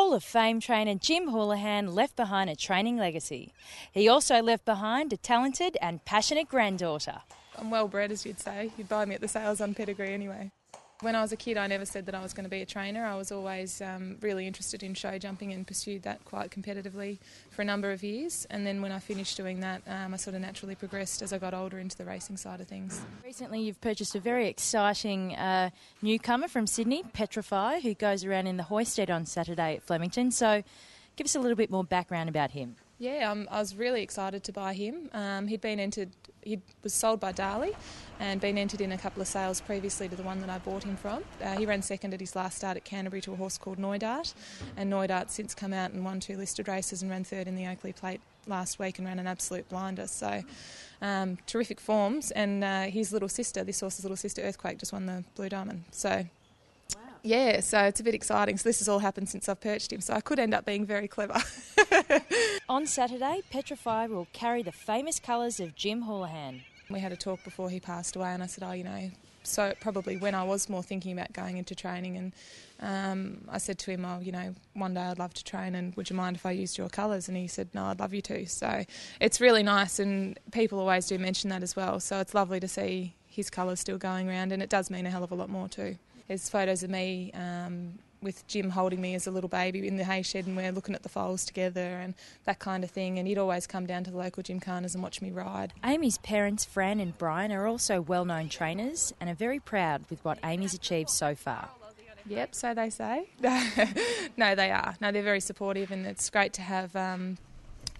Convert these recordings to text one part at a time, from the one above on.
Hall of Fame trainer Jim Houlahan left behind a training legacy. He also left behind a talented and passionate granddaughter. I'm well bred, as you'd say. You'd buy me at the sales on pedigree anyway. When I was a kid, I never said that I was going to be a trainer. I was always really interested in show jumping and pursued that quite competitively for a number of years. And then when I finished doing that, I sort of naturally progressed as I got older into the racing side of things. Recently you've purchased a very exciting newcomer from Sydney, Petrify, who goes around in the hoisted on Saturday at Flemington. So give us a little bit more background about him. Yeah, I was really excited to buy him. He was sold by Darley and been entered in a couple of sales previously to the one that I bought him from. He ran second at his last start at Canterbury to a horse called Neudart, and Neudart's since come out and won 2 listed races and ran third in the Oakley Plate last week and ran an absolute blinder. So terrific forms, and his little sister, this horse's little sister Earthquake, just won the Blue Diamond. So yeah, so it's a bit exciting. So this has all happened since I've purchased him, so I could end up being very clever. On Saturday, Petrify will carry the famous colours of Jim Houlahan. We had a talk before he passed away, and I said, so probably when I was more thinking about going into training, and I said to him, one day I'd love to train, and would you mind if I used your colours? And he said, no, I'd love you to. So it's really nice, and people always do mention that as well. So it's lovely to see his colours still going around, and it does mean a hell of a lot more too. There's photos of me with Jim holding me as a little baby in the hay shed, and we're looking at the foals together and that kind of thing. And he'd always come down to the local gymkhanas and watch me ride. Amy's parents, Fran and Brian, are also well-known trainers and are very proud with what Amy's achieved so far. Yep, so they say. No, they are. No, they're very supportive, and it's great to have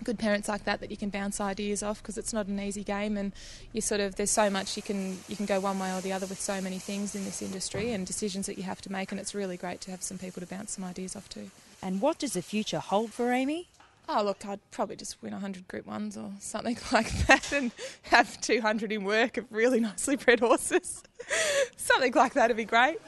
good parents like that you can bounce ideas off, because it's not an easy game, and there's so much you can go one way or the other with so many things in this industry and decisions that you have to make, and it's really great to have some people to bounce some ideas off to. And what does the future hold for Amy? Oh, look, I'd probably just win 100 Group 1s or something like that and have 200 in work of really nicely bred horses. Something like that would be great,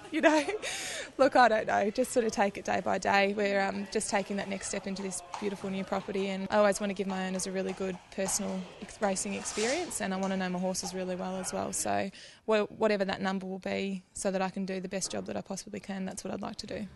Look, I don't know, just sort of take it day by day. We're just taking that next step into this beautiful new property, and I always want to give my owners a really good personal racing experience, and I want to know my horses really well as well. So whatever that number will be, so that I can do the best job that I possibly can, that's what I'd like to do.